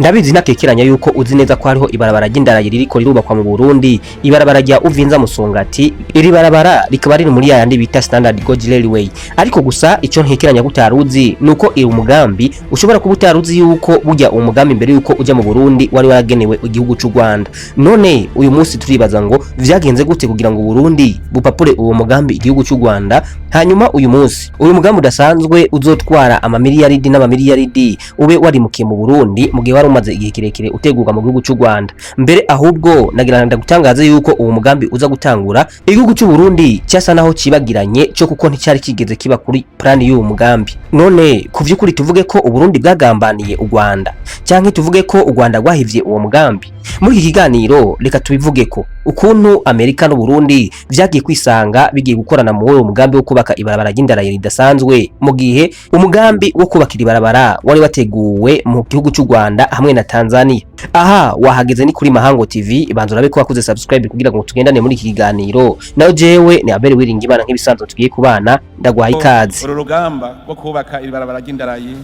Ndabizi nakekeranya yuko uzi neza ko hariho ibarabara ry'indarayi ririko rirubakwa mu Burundi, ibarabara rya Uvinza Musongati. Iri barabara rikaba riri muri yandi bita Standard Gauge Railway. Ariko gusa ico ntekeranya gutaruzi nuko iri umugambi ushobora kuba utaruzi yuko burya umugambi mbere yuko uja mu Burundi wari waragenewe igihugu cy'u Rwanda. None uyu munsi turibaza ngo vyagenze gute kugira ngo Burundi bupapure uwo mugambi igihugu cy'u Rwanda, hanyuma uyu munsi uyu mugambi udasanzwe uzotwara amamiliyaridi n'amamiliyaridi ube warimukiye mu Burundi mu gihe wari umaze igihe kirekire utegurwa mu gihugu cy'u Rwanda. Mbere ahubwo nagira ndagutangaza yuko uwo mugambi uza gutangura igihugu cy'u Burundi cyasa naho kibagiranye cyo kuko nticyari kigeze kiba kuri plan y'uwo mugambi. None kuvyukuri tuvuge ko u Burundi bwagambaniye u Rwanda cyangwa tuvuge ko u Rwanda rwahivye uwo mugambi? Muri iki kiganiro reka tubivuge ko ukuntu Amerika n'u Burundi vyagiye kwisanga bigiye gukorana mu uwo mugambi wo kubaka ibarabara ry'indarayi ridasanzwe, mu gihe umugambi wo kubaka ibarabara wari wateguwe mu gihugu cy'u Rwanda hamwe na Tanzania. Aha wahageze ni kuri Mahango TV, banzo urabe ko wakoze subscribe kugira ngo tugendane muri iki kiganiro. Naho jewe ni Abel Wiringimana nk'ibisanzwe tugiye kubana, ndagwaha ikaze. Uru rugamba rwo kubaka ibarabara ry'indarayi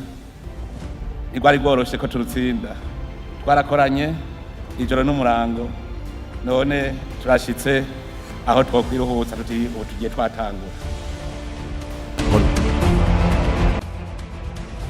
igwari rworoshe ko turutsinda. Twarakoranye ijoro n'umurango, none turashitse aho twokwiruhutsa tugiye twatangura.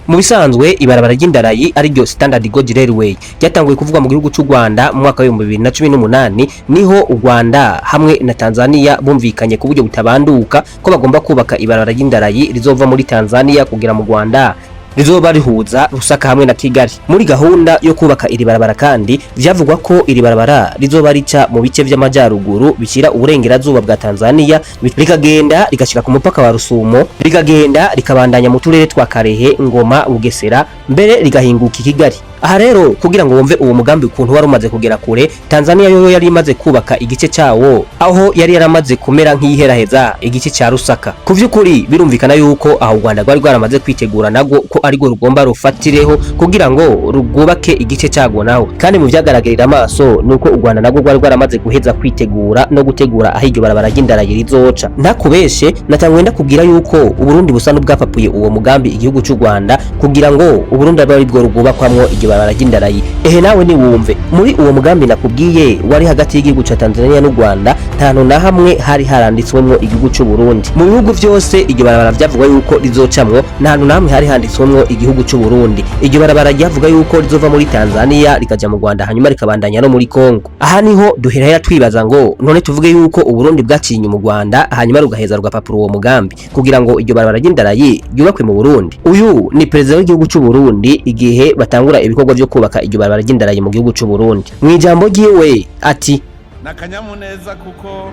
Mu bisanzwe ibarabara ry'indarayi ari ryo Standard Gauge Railway ryatanguye kuvugwa mu gihugu cy'u Rwanda mu mwaka wa 2018, niho u Rwanda hamwe na Tanzania bumvikanye ku buryo butabanduka ko bagomba kubaka ibarabara ry'indarayi rizova muri Tanzania kugira mu Rwanda, rizoba rihuza Rusaka hamwe na Kigali. Muri gahunda yo kubaka iri barabara kandi vyavugwa ko iri barabara rizoba rica mu bice vy'amajyaruguru bishira uburengerazuba bwa Tanzania, rikagenda rigashika ku mupaka wa Rusumo, rikagenda rikabandanya mu turere twa Karehe, Ngoma, Bugesera, mbere rigahinguka Kigali. Aha rero kugira ngo wumve uwo mugambi ukuntu wari umaze kugera kure, Tanzania yo yari imaze kubaka igice cyawo aho yari yaramaze kumera nk'iyiheraheza igice cya Rusaka. Ku vy'ukuri birumvikana yuko aho u Rwanda rwari rwaramaze kwitegura nago ko ariko rugomba rufatireho kugira ngo rugubake igice cyago naho. Kandi mu vyagaragarira amaso nuko u Rwanda nago rwari rwaramaze guheza kwitegura no gutegura aho iryo barabara ry'indarayi rizoca. Ntakubeshe natangwe ndakubwira yuko u Burundi busa n'ubwapapuye uwo mugambi igihugu cy'u Rwanda kugira ngo u Burundi abe aribwo rugubakwamwo barabara ry'indarayi. Ehe nawe ni wumve muri uwo mugambi nakubwiye wari hagati y'igihugu ca Tanzania n'u Rwanda, ntantu na hamwe hari haranditswemwo igihugu cy'u Burundi. Mu bihugu byose iryo barabara vyavugwa yuko rizocamwo, ntantu na hamwe hari handitswemwo igihugu cy'u Burundi. Iryo barabara ryavuga yuko rizova muri Tanzania rikaja mu Rwanda hanyuma rikabandanya no muri Kongo. Aha niho duherera twibaza ngo none tuvuge yuko u Burundi bwacinye mu Rwanda hanyuma rugaheza rugapapura uwo mugambi kugira ngo iryo barabara ry'indarayi ryubakwe mu Burundi. Uyu ni president w'igihugu cy'u Burundi igihe batangura ibikorwa byo kubaka iryo barabara ry'indarayi mu gihugu cy'u Burundi. Mu ijambo ryiwe ati nakanyamuneza kuko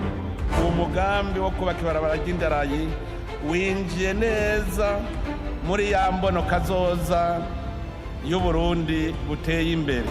uwo mugambi wo kubaka ibarabara ry'indarayi winjiye neza muri ya mbono kazoza y'u Burundi buteye imbere.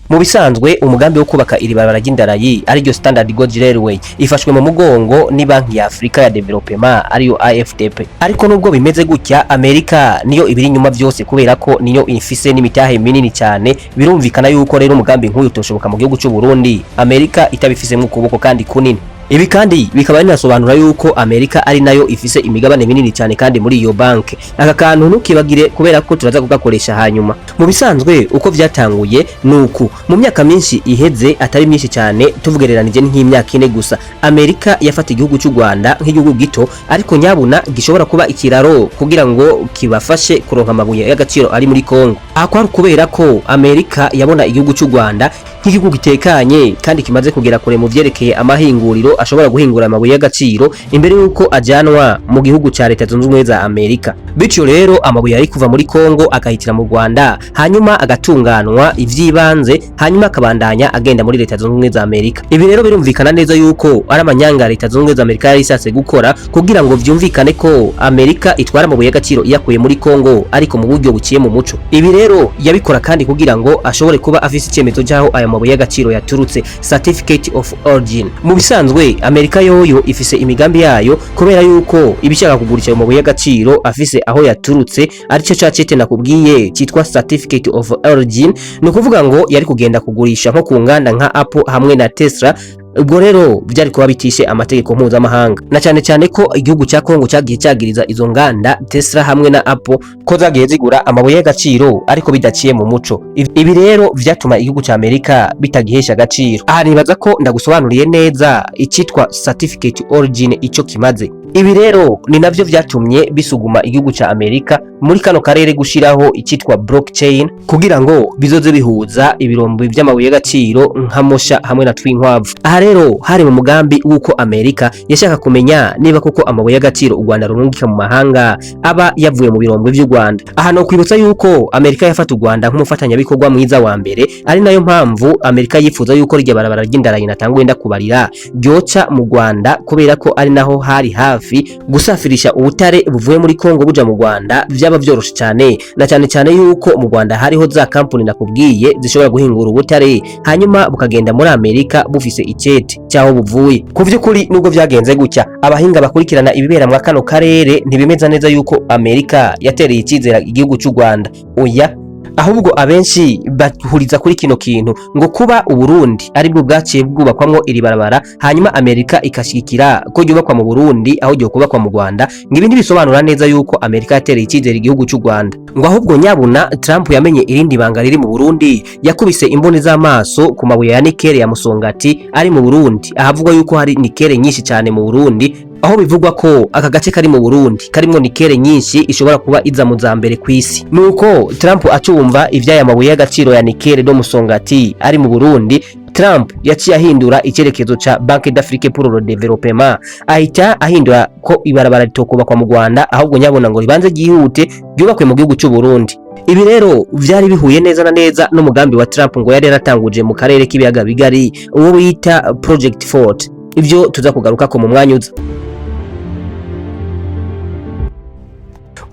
Mu bisanzwe umugambi wo kubaka iri barabara ry'indarayi ari ryo Standard Gauge Railway ifashwe mu mugongo ni Banki ya Afrika ya Development ariyo AFDP. Ariko nubwo bimeze gutya, Amerika niyo ibiri nyuma byose kubera ko niyo ifise n'imitahe minini cyane. Birumvikana yuko rero umugambi nk'uyu utoshoboka mu gihugu cy'u Burundi, Amerika itabifise mu kuboko kandi kunini. Ibi kandi bikaba binasobanura yuko Amerika ari nayo ifise imigabane minini cyane kandi muri iyo banke. Aka kantu ntukibagire kubera ko turaza kugakoresha hanyuma. Mu bisanzwe uko vyatanguye nuku mu myaka minshi iheze atari myinshi cyane, tuvugereranije nk'imyaka 4 gusa, Amerika yafata igihugu cy'u Rwanda nk'igihugu gito ariko nyabuna gishobora kuba ikiraro kugira ngo kibafashe kuronka amabuye y'agaciro ari muri Kongo. Akwari kubera ko Amerika yabona igihugu cy'u Rwanda nk'igihugu gitekanye kandi kimaze kugera kure mu vyerekeye amahinguriro ashobora guhingura amabuye y'agaciro imbere yuko ajanwa mu gihugu ca Leta Zunze Ubumwe za Amerika. Bityo rero amabuye ari kuva muri Kongo agahitira mu Rwanda hanyuma agatunganwa ivyibanze hanyuma akabandanya agenda muri Leta Zunze Ubumwe za Amerika. Ibi rero birumvikana neza yuko ari amanyanga Leta Zunze Ubumwe za Amerika yari ishatse gukora kugira ngo vyumvikane ko Amerika itwara amabuye y'agaciro iyakuye muri Kongo ariko mu buryo buciye mu muco. Ibi rero yabikora kandi kugira ngo ashobore kuba afise icemezo cyaho aya mabuye y'agaciro yaturutse, Certificate of Origin. Mu bisanzwe Amerika yoyo ifise imigambi yayo kubera yuko ibishaka kugurisha mu mabuye y'agaciro afise aho yaturutse, arico cacete nakubwiye cyitwa Certificate of Origin. No kuvuga ngo yari kugenda kugurisha nko ku nganda nka Apple hamwe na Tesla ubwo rero byari kuba bitishe amategeko mpuzamahanga, na cyane cyane ko igihugu cya Kongo cyagiye cyagiriza izo nganda Tesla hamwe na Apple ko zagiye zigura amabuye y'agaciro ariko bidaciye mu muco. Ibi rero vyatuma igihugu cya Amerika bitagihesha agaciro. Aha nibaza ko ndagusobanuriye neza icitwa certificate origin ico kimaze. Ibi rero ni navyo vyatumye bisuguma igihugu cya Amerika muri kano karere gushiraho icitwa blockchain kugira ngo bizoze bihuza ibirombe by'amabuye y'agaciro nka Mosha hamwe na Twinkwavu. Aha rero hari mu mugambi w'uko Amerika yashaka kumenya niba koko amabuye y'agaciro u Rwanda runungika mu mahanga aba yavuye mu birombe by'u Rwanda. Aha no kwibutsa yuko Amerika yafata u Rwanda nk'umufatanyabikorwa mwiza wa mbere, ari nayo mpamvu Amerika yifuza yuko rya barabara ry'indarayi natanguye ndakubarira ryoca mu Rwanda kubera ko ari naho hari hafi gusafirisha ubutare buvuye muri Kongo buja mu Rwanda byaba byoroshe cyane, na cyane cyane yuko mu Rwanda hariho za kampuni nakubwiye zishobora guhingura ubutare hanyuma bukagenda muri Amerika bufise icete cyaho buvuye. Ku vy'ukuri nubwo vyagenze gutya, abahinga bakurikirana ibibera mu kano karere ntibimeza neza yuko Amerika yatereye ikizera igihugu cy'u Rwanda. Oya, ahubwo abenshi bahuriza kuri kino kintu ngo kuba Uburundi ari bwo bwaciye bwubakwamwo iri barabara hanyuma Amerika ikashikira ko ryubakwa mu Burundi aho ryo kubakwa mu Rwanda, ngo ibi ntibisobanura neza yuko Amerika yatereye ikizere igihugu cy'u Rwanda, ngo ahubwo nyabuna Trump yamenye irindi banga riri mu Burundi, yakubise imboni z'amaso ku mabuye ya nikele ya Musongati ari mu Burundi, ahavugwa yuko hari nikele nyinshi cyane mu Burundi, aho bivugwa ko aka gace kari mu Burundi karimo nikele nyinshi ishobora kuba iza mu za mbere ku isi. Nuko Trump acumva ivyaya mabuye y'agaciro ya nikele do Musongati ari mu Burundi, Trump yaciye ahindura icyerekezo ca Banque d'Afrique pour le Développement, ahita ahindura ko ibarabara ritokubakwa mu Rwanda ahubwo nyabona ngo ribanze gihute byubakwe mu gihugu cy'u Burundi. Ibi rero vyari bihuye neza na neza n'umugambi wa Trump ngo yari yaratanguje mu karere k'ibiyaga bigari uwo bita Project Fort. Ibyo tuza kugaruka ko mu mwanya uza.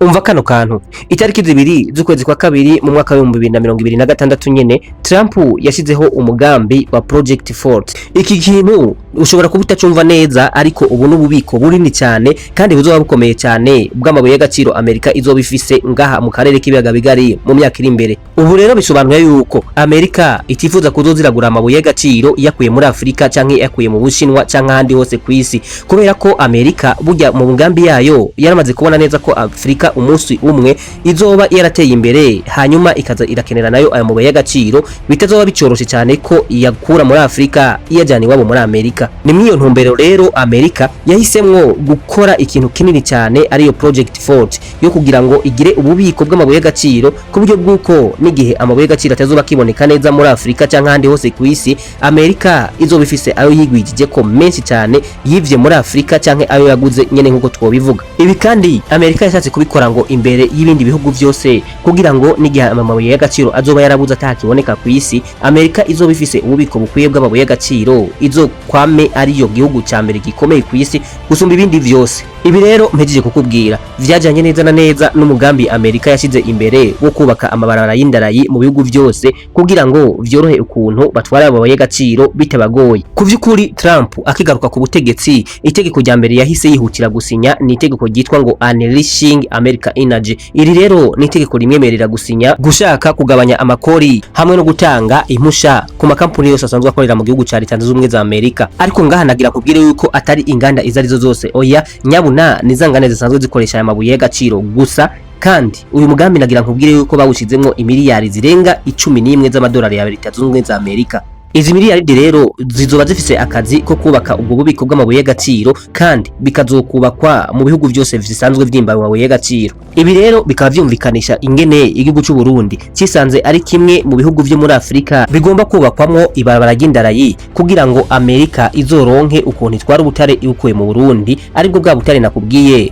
Umva kano kantu, itariki 2 z'ukwezi kwa kabiri mu mwaka wa 2026 nyene Trump yashizeho umugambi wa Project Fort. Iki kintu ushobora kubuta cumva neza, ariko ubu n'ububiko bunini cyane kandi buzoba bukomeye cyane bw'amabuye y'agaciro Amerika izoba ifise ngaha mu karere k'ibiyaga bigari mu myaka iri imbere. Ubu rero bisobanuye yuko Amerika itifuza kuzoziragura amabuye y'agaciro yakuye muri Afrika canke yakuye mu Bushinwa canke ahandi hose ku isi, kubera ko Amerika burya mu mugambi yayo yaramaze kubona neza ko Afrika umunsi umwe izoba yarateye imbere hanyuma ikaza irakenera nayo ayo mabuye y'agaciro, bitazoba bicoroshe cyane ko iyakura muri Afrika iyajyana iwabo muri Amerika. Ni mwiyo ntumbero rero Amerika yahisemwo gukora ikintu kinini cyane ariyo Project Fort yo kugira ngo igire ububiko bw'amabuye y'agaciro ku buryo bw'uko n'igihe amabuye y'agaciro atazoba kiboneka neza muri Afrika cyangwa ahandi hose ku isi, Amerika izoba ifise ayo yigwijije ko menshi cyane yivye muri Afrika cyangwa ayo yaguze nyene nkuko twobivuga. Ibi kandi Amerika yashatse kubikora ngo imbere y'ibindi bihugu byose kugira ngo n'igihe amabuye y'agaciro azoba yarabuze atakiboneka ku isi, Amerika izoba ifise ububiko bukwiye bw'amabuye y'agaciro, izo kwame ariyo gihugu cya mbere gikomeye ku isi gusumba ibindi vyose. Ibi rero mpejeje kukubwira vyajanye neza na neza n'umugambi Amerika yashize imbere wo kubaka amabarabara y'indarayi mu bihugu byose kugira ngo vyorohe ukuntu batwara amabuye y'agaciro bitabagoye. Ku vy'ukuri Trump akigaruka ku butegetsi, itegeko rya mbere yahise yihutira gusinya ni itegeko ryitwa ngo Unleashing America Energy. Iri rero ni itegeko rimwemerera gusinya gushaka kugabanya amakori hamwe no gutanga impusha ku makampuni yose asanzwe akorera mu gihugu cya Leta Zunze Ubumwe za Amerika. Ariko ngaha nagira kubwire yuko atari inganda izarizo zose, oya nyabuna nizangane zisanzwe zikoresha aya mabuye y'agaciro gusa, kandi uyu mugambi nagira nkubwire yuko bawushizemwo imiliyari zirenga 11 z'amadolari ya Leta Zunze Ubumwe za Amerika. Izi miliyari rero zizoba zifise akazi ko kubaka ubwo bubiko bw'amabuye y'agaciro kandi bikazokubakwa mu bihugu byose bisanzwe vyimba amabuye y'agaciro. Ibi rero bikaba vyumvikanisha ingene igihugu cy'u Burundi cisanze ari kimwe mu bihugu vyo muri Afrika bigomba kubakwamwo ibarabara ry'indarayi kugira ngo Amerika izoronke ukuntu itwara ubutare ibukuye mu Burundi, aribwo bwa butare nakubwiye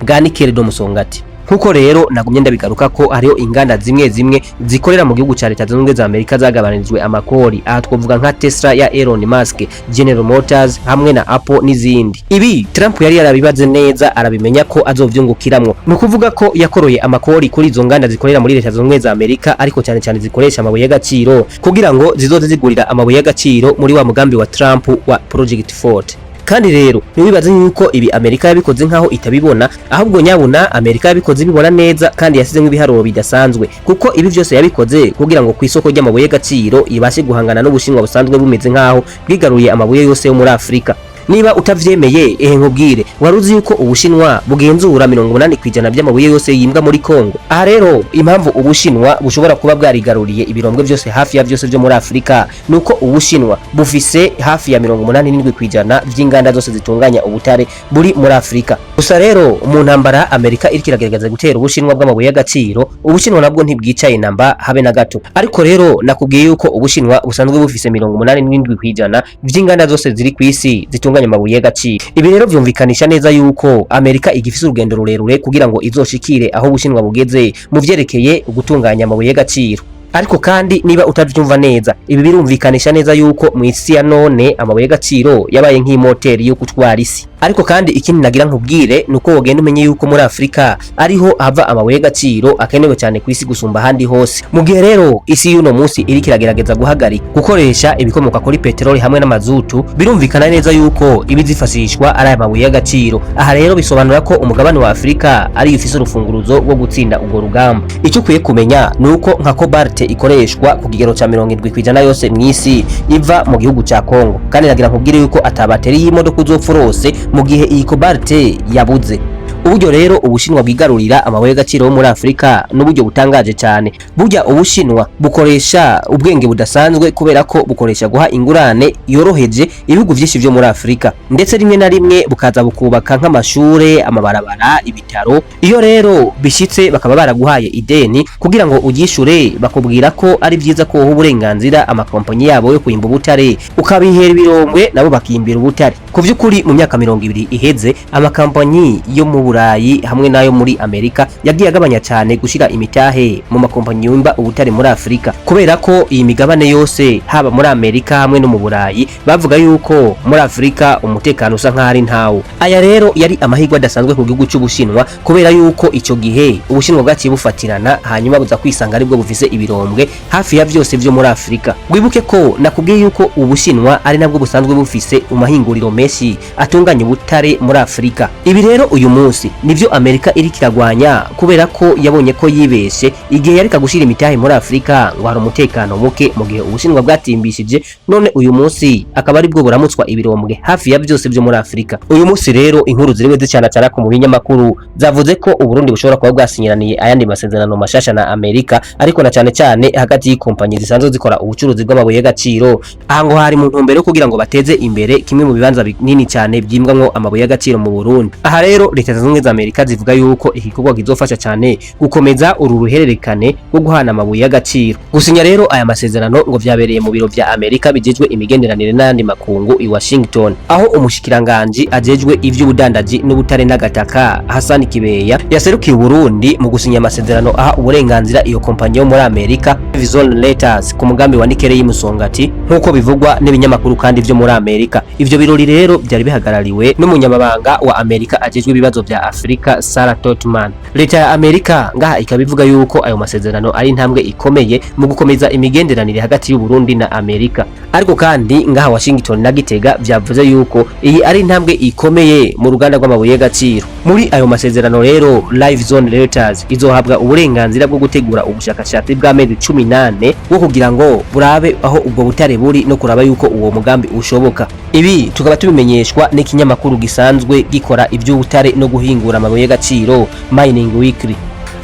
bwa nikele do Musongati. Kuko rero nagumye ndabigaruka ko hariho inganda zimwe zimwe zikorera mu gihugu cya Leta Zunze Ubumwe za Amerika zagabanijwe amakori, aha twavuga nka Tesla ya Elon Musk, General Motors hamwe na Apple n'izindi. Ibi Trump yari yarabibaze neza arabimenya ko azovyungukiramwo, no kuvuga ko yakoroye amakori kuri izo nganda zikorera muri Leta Zunze Ubumwe za Amerika, ariko cyane cyane zikoresha amabuye y'agaciro kugira ngo zizoze zigurira amabuye y'agaciro muri wa mugambi wa Trump wa Project Fort. kandi rero ntiwibaze yuko ibi Amerika yabikoze nkaho itabibona, ahubwo nyabuna Amerika yabikoze bibona neza kandi yasizemo ibiharuro bidasanzwe, kuko ibi byose yabikoze kugira ngo ku isoko ry'amabuye y'agaciro ibashe guhangana n'Ubushinwa busanzwe bumeze nkaho bwigaruye amabuye yose yo muri Afrika. Niba utavyemeye nkubwire, waruzi yuko Ubushinwa bugenzura 80% by'amabuye yose yimbwa muri Kongo. Aha rero impamvu Ubushinwa bushobora kuba bwarigaruriye ibirombwe byose hafi ya byose byo muri Afrika nuko Ubushinwa bufise hafi ya 87% by'inganda zose zitunganya ubutare buri muri Afrika. Gusa rero mu ntambara Amerika iriko iragerageza gutera Ubushinwa bw'amabuye y'agaciro, Ubushinwa nabwo ntibwicaye namba habe na gato. Ariko rero nakubwiye yuko Ubushinwa busanzwe bufise 87% by'inganda zose ziri ku isi zitunganya amabuye y'agaciro. Ibi rero vyumvikanisha neza yuko Amerika igifise urugendo rurerure kugira ngo izoshikire aho Ubushinwa bugeze mu vyerekeye gutunganya amabuye y'agaciro. Ariko kandi niba utavyumva neza, ibi birumvikanisha neza yuko mu isi ya none amabuye y'agaciro yabaye nk'imoteri yo gutwara isi. Ariko kandi ikindi nagira nkubwire nuko wogenda umenye yuko muri Afrika ariho hava amabuye y'agaciro akenewe cyane ku isi gusumba handi hose. Mu gihe rero isi y'uno munsi iri kiragerageza guhagarika gukoresha ibikomoka kuri petroli hamwe n'amazutu, birumvikana neza yuko ibi zifashishwa ari amabuye y'agaciro. Aha rero bisobanura ko umugabane wa Afrika ari ufise urufunguruzo rwo gutsinda ubwo rugamba. Icyo ukwiye kumenya nuko nka cobalt ikoreshwa ku kigero ca 70% yose mw'isi iva mu gihugu ca Kongo, kandi nagira nkubwire yuko atabateri y'imodoka uzopfa rose mu gihe iyi cobalt yabuze. Uburyo rero Ubushinwa bwigarurira amabuye y'agaciro muri Afrika n'uburyo butangaje cyane. Burya Ubushinwa bukoresha ubwenge budasanzwe kubera ko bukoresha guha ingurane yoroheje ibihugu byinshi byo muri Afrika, ndetse rimwe na rimwe bukaza bukubaka nk'amashure, amabarabara, ibitaro. Iyo rero bishitse bakaba baraguhaye ideni kugira ngo ugishure, bakubwira ko ari byiza ko uha uburenganzira amakompanyi yabo yo kuyimba ubutare, ukabihera ibirombwe nabo bakimbira ubutare. Ku vy'ukuri mu myaka 20 iheze amakompanyi yo mu Burayi hamwe nayo muri Amerika yagiye agabanya cyane gushira imitahe mu makompanyi yumba ubutare muri Afrika, kubera ko iyi migabane yose haba muri Amerika hamwe no mu Burayi bavuga yuko muri Afrika umutekano usa nk'ari ntawo. Aya rero yari amahirwe adasanzwe ku gihugu cy'Ubushinwa, kubera yuko icyo gihe Ubushinwa bwaciye bufatirana hanyuma buza kwisanga aribwo bufise ibirombwe hafi ya byose byo muri Afrika. Wibuke ko nakubwiye yuko Ubushinwa ari nabwo busanzwe bufise umahinguriro menshi atunganya ubutare muri Afrika. Ibi rero uyu munsi nivyo Amerika iri kiragwanya, kubera ko yabonye ko yibeshe igihe yarika gushira imitahe muri Afrika ngo hari umutekano muke, mu gihe Ubushinwa bwatimbishije. None uyu munsi akaba ari bwo buramutswa ibirombwe hafi ya byose byo muri Afrika. Uyu munsi rero inkuru ziriwe zicana cyane ku mu binyamakuru zavuze ko Uburundi bushobora kuba bwasinyiraniye ayandi masezerano mashasha na Amerika, ariko na cyane cyane hagati y'kompanyi zisanzwe zikora ubucuruzi bw'amabuye y'agaciro. Aha ngo hari mu ntumbero kugira ngo bateze imbere kimwe mu bibanza binini cyane byimbwamwo amabuye y'agaciro mu Burundi. Aha rero leta zunze za Amerika zivuga yuko iki gikorwa kizofasha cyane gukomeza uru ruhererekane rwo guhana amabuye y'agaciro. Gusinya rero aya masezerano ngo vyabereye mu biro vya Amerika bijejwe imigenderanire n'andi makungu i Washington, aho umushikiranganje ajejwe ivy'ubudandaji n'ubutare n'agataka Hassan Kibeya yaserukiye Burundi mu gusinya amasezerano aha uburenganzira iyo kompanyi yo muri Amerika Vision Letters ku mugambi wa Nikeley Musongati nkuko bivugwa n'ibinyamakuru kandi vyo muri Amerika. Ivyo birori rero byari bihagarariwe n'umunyamabanga wa Amerika ajejwe ibibazo vya Afrika Sarah Totman. Leta ya Amerika ngaha ikabivuga yuko ayo masezerano ari intambwe ikomeye mu gukomeza imigenderanire hagati y'u Burundi na Amerika. Ariko kandi ngaha Washington na Gitega vyavuze yuko iyi ari intambwe ikomeye mu ruganda rw'amabuye y'agaciro. Muri ayo masezerano rero Live Zone Letters izohabwa uburenganzira bwo gutegura ubushakashatsi bw'amezi 18 bwo kugira ngo burabe aho ubwo butare buri no kuraba yuko uwo mugambi ushoboka. Ibi tukaba tubimenyeshwa n'ikinyamakuru gisanzwe gikora iby'ubutare no guhingura amabuye y'agaciro Mining Weekly.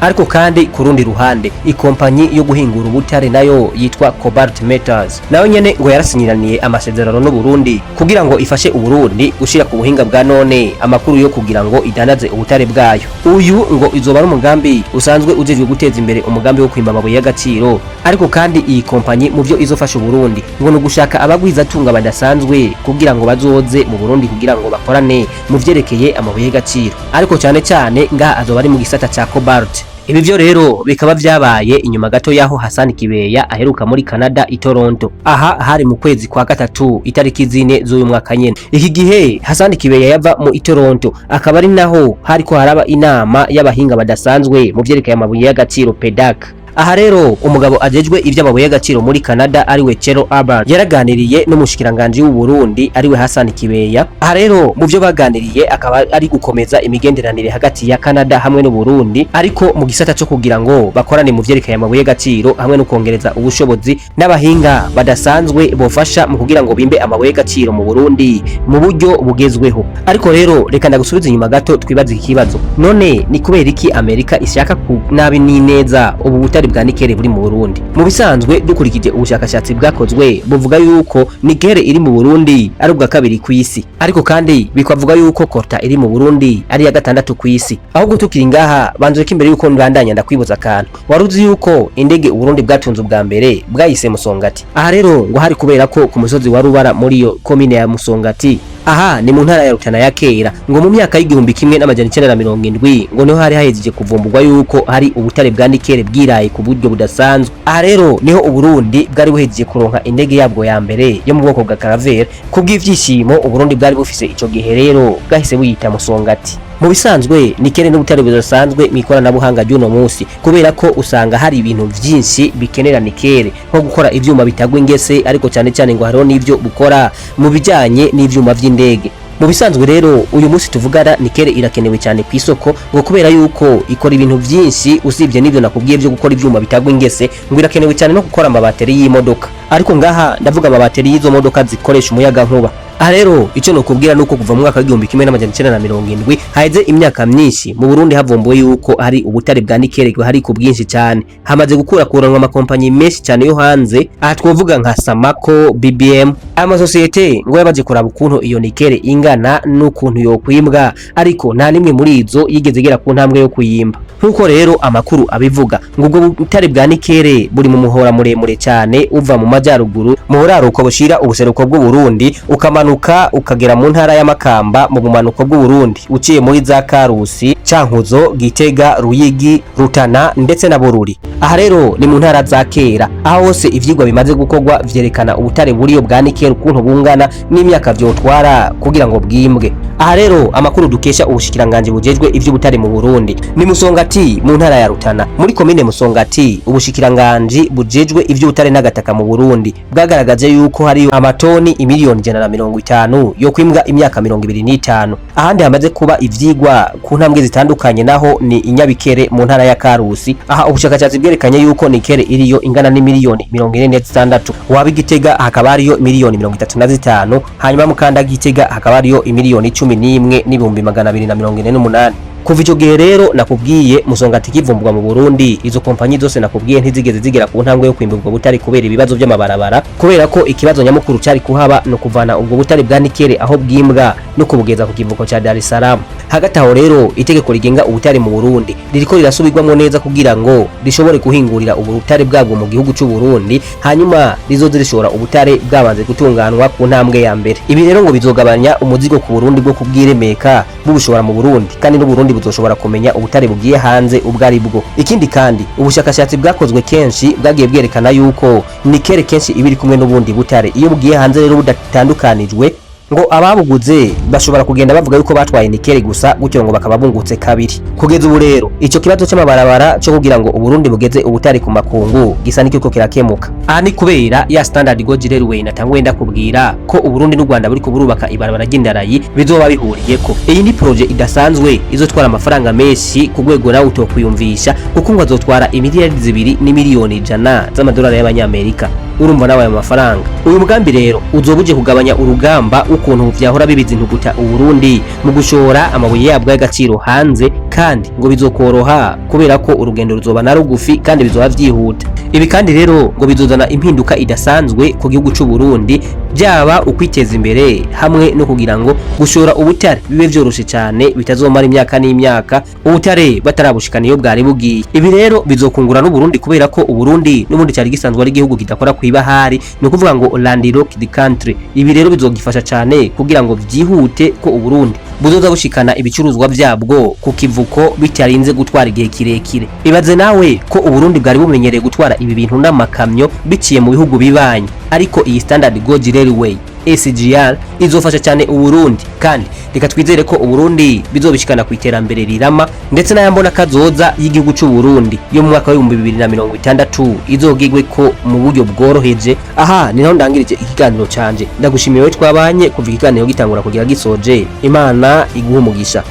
Ariko kandi ku rundi ruhande ikompanyi yo guhingura ubutare nayo yitwa Cobalt Metals nayo nyene ngo yarasinyiraniye amasezerano no Burundi kugira ngo ifashe Uburundi gushira ku buhinga bwa none amakuru yo kugira ngo idanaze ubutare bwayo. Uyu ngo izoba ari umugambi usanzwe ujejwe guteza imbere umugambi wo kwimba amabuye y'agaciro. Ariko kandi iyi kompanyi mu byo izofasha Burundi ngo no gushaka abagwiza tunga badasanzwe kugira ngo bazoze mu Burundi kugira ngo bakorane mu vyerekeye amabuye y'agaciro. Ariko cyane cyane ngaha azoba ari mu gisata ca Cobalt. Ibi byo rero bikaba byabaye inyuma gato yaho Hassan Kibeya aheruka muri Canada i Toronto. Aha hari mu kwezi kwa gatatu itariki 4 z'uyu mwaka nyene. Iki gihe Hassan Kibeya yava mu Toronto akaba ari naho hariko haraba inama y'abahinga badasanzwe mu vyerekeye amabuye y'agaciro PEDAC. Aha rero umugabo ajejwe ivy'amabuye y'agaciro muri Canada ariwe Chelo Abad yaraganiriye n'umushikiranganje w'u Burundi ariwe Hassan Kibeya. Aha rero mu byo baganiriye akaba ari gukomeza imigenderanire hagati ya Canada hamwe n'u Burundi, ariko mu gisata cyo kugira ngo bakorane mu vyerekeye amabuye y'agaciro hamwe no kongereza ubushobozi n'abahinga badasanzwe bofasha mu kugira ngo bimbe amabuye y'agaciro mu Burundi mu buryo bugezweho. Ariko rero reka ndagusubiza inyuma gato twibaze ikibazo, none ni kubera iki Amerika ishaka ku nabi n'ineza ubu butari bwa nikele buri mu Burundi? Mu bisanzwe dukurikije ubushakashatsi bwakozwe buvuga yuko nikele iri mu Burundi ari ubwa kabiri ku isi, ariko kandi bikavuga yuko Coltan iri mu Burundi ari ya gatandatu ku isi. Ahubwo tukiri ngaha banze ko imbere yuko ndandanya ndakwibuza akantu, waruzi yuko indege u Burundi bwatunze ubwa mbere bwayise Musongati. Aha rero ngo hari kubera ko ku musozi wa Rubara muri iyo komine ya Musongati, aha ni mu ntara ya Rutana ya kera, ngo mu myaka y'igihumbi kimwe n'amajana 1970 ngo niho hari hahejeje kuvumbugwa yuko hari ubutare bwa nikele bwiraye ku buryo budasanzwe. Aha rero niho u Burundi bwari buhejeje kuronka indege yabwo ya mbere yo mu bwoko bwa Caravelle. Kubw'ivyishimo u Burundi bwari bufise ico gihe rero bwahise buyita Musongati. Mu bisanzwe nikele n'ubutare budasanzwe mu ikoranabuhanga ry'uno munsi, kubera ko usanga hari ibintu vyinshi bikenera nikele nko gukora ivyuma bitagwa ingese, ariko cyane cyane ngo hariho n'ivyo bukora mu bijanye n'ivyuma vy'indege. Mu bisanzwe rero uyu munsi tuvugana nikele irakenewe cyane ku isoko, ngo kubera yuko ikora ibintu vyinshi usibye n'ivyo nakubwiye byo gukora ivyuma bitagwa ingese, ngo irakenewe cyane no gukora amabateri y'imodoka. Ariko ngaha ndavuga amabateri y'izo modoka zikoresha umuyaga nkuba. Aha rero icyo nokubwira nuko kuva mu mwaka w'igihumbi kimwe n'amajana 1970 haize imyaka myinshi mu Burundi havumbuwe yuko hari ubutare bwa nikele hari ku bwinshi cyane, hamaze gukurakuranwa amakompanyi menshi cyane yo hanze. Aha twovuga nka Samaco, BBM, amasosiyete ngo yabaje kuraba ukuntu iyo nikele ingana n'ukuntu yo kwimbwa, ariko nta nimwe muri izo yigeze gera ku ntambwe yo kuyimba. Nkuko rero amakuru abivuga ngo ubwo butare bwa nikele buri mu muhora muremure cyane uva mu majyaruguru mu buraruko bushira ubuseruko bw'u Burundi ukamanuka ukagera mu ntara ya Makamba mu bumanuko bw'u Burundi uciye muri za Karusi, Cankuzo, Gitega, Ruyigi, Rutana ndetse na Bururi. Aha rero ni mu ntara za kera, aho hose ivyigwa bimaze gukorwa vyerekana ubutare buriyo bwa nikele ukuntu bungana n'imyaka vyotwara kugira ngo bwimbwe. Aha rero amakuru dukesha ubushikiranganje bujejwe ivy'ubutare mu Burundi ni Musongati mu ntara ya Rutana muri komine Musongati. Ubushikiranganje bujejwe ivy'ubutare n'agataka mu Burundi bwagaragaje yuko hari amatoni imiliyoni 150 yo kwimbwa imyaka 25. Ahandi hamaze kuba ivyigwa ku ntambwe zitandukanye, naho ni inyabikere mu ntara ya Karusi. Aha ubushakashatsi bwerekanye yuko nikele iriyo ingana n'imiliyoni 46, waba Gitega hakaba ariyo miliyoni 35, hanyuma mukanda Gitega hakaba ariyo imiliyoni 11 n'ibihumbi 248. Kuva ico gihe rero nakubwiye Musongati kivumbwa mu Burundi, izo kompanyi zose nakubwiye ntizigeze zigera ku ntambwe yo kwimburwa butare kubera ibibazo by'amabarabara, kubera ko ikibazo nyamukuru cyari kuhaba no kuvana ubwo butare bwa nikele aho bwimbwa no kubugeza ku kivuko ca Dar es Salaam. Hagati aho rero itegeko rigenga ubutare mu Burundi ririko rirasubirwamo neza kugira ngo rishobore kuhingurira ubutare bwabwo mu gihugu cy'u Burundi, hanyuma rizoze rishora ubutare bwabanze gutunganwa ku ntambwe ya mbere. Ibi rero ngo bizogabanya umuzigo ku Burundi bwo kubwiremeka bubushora mu Burundi, kandi n'u Burundi buzoshobora kumenya ubutare bugiye hanze ubwari bwo. Ikindi kandi ubushakashatsi bwakozwe kenshi bwagiye bwerekana yuko nikele kenshi ibiri kumwe n'ubundi butare iyo bugiye hanze rero budatandukanijwe, ngo ababuguze bashobora kugenda bavuga yuko batwaye nikele gusa, gutyo ngo bakaba bungutse kabiri. Kugeza ubu rero ico kibazo cy'amabarabara cyo kugira ngo Uburundi bugeze ubutare ku makungu gisa n'ikiko kirakemuka. Aha ni kubera ya Standard Gauge Railway natangwe ndakubwira ko Uburundi n'u Rwanda buri kuburubaka ibarabara ry'indarayi bizoba bihuriyeko. Iyi ni project idasanzwe izotwara amafaranga menshi ku rwego nawe utokwiyumvisha, kuko ngo azotwara imiliyari 2 n'imiliyoni 100 z'amadolari y'abanyamerika. Urumva nawe ayo mafaranga. Uyu mugambi rero uzobuje kugabanya urugamba ukuntu vyahora bibiza intuguta Uburundi mu gushora amabuye yabwo y'agaciro hanze, kandi ngo bizokoroha kubera ko urugendo ruzoba na rugufi kandi bizoba vyihuta. Ibi kandi rero ngo bizozana impinduka idasanzwe ku gihugu cy'u Burundi, byaba ukwiteza imbere hamwe no kugira ngo gushora ubutare bibe vyoroshe cyane, bitazomara imyaka n'imyaka ubutare batarabushikana iyo bwari bugiye. Ibi rero bizokungura n'u Burundi kubera ko Uburundi n'ubundi cyari gisanzwe ari igihugu kidakora kwibahari, no kuvuga ngo landlocked country. Ibi rero bizogifasha cyane kugira ngo vyihute ko Uburundi buzoza bushikana ibicuruzwa byabwo ku kivuko bitarinze gutwara igihe kirekire. Ibaze nawe ko Uburundi bwari bumenyereye gutwara ibi bintu n'amakamyo biciye mu bihugu bibanye, ariko iyi Standard Gauge Railway SGR izofasha cyane Uburundi, kandi reka twizere ko Uburundi bizobishikana ku iterambere rirama ndetse n'ayambona kazoza y'igihugu cy'u Burundi yo mu mwaka wa 2060 izogigwe ko mu buryo bworoheje. Aha ni naho ndangirije ikiganiro canje, ndagushimiye we twabanye kuva ikiganiro gitangura kugira gisoje. Imana iguhe umugisha.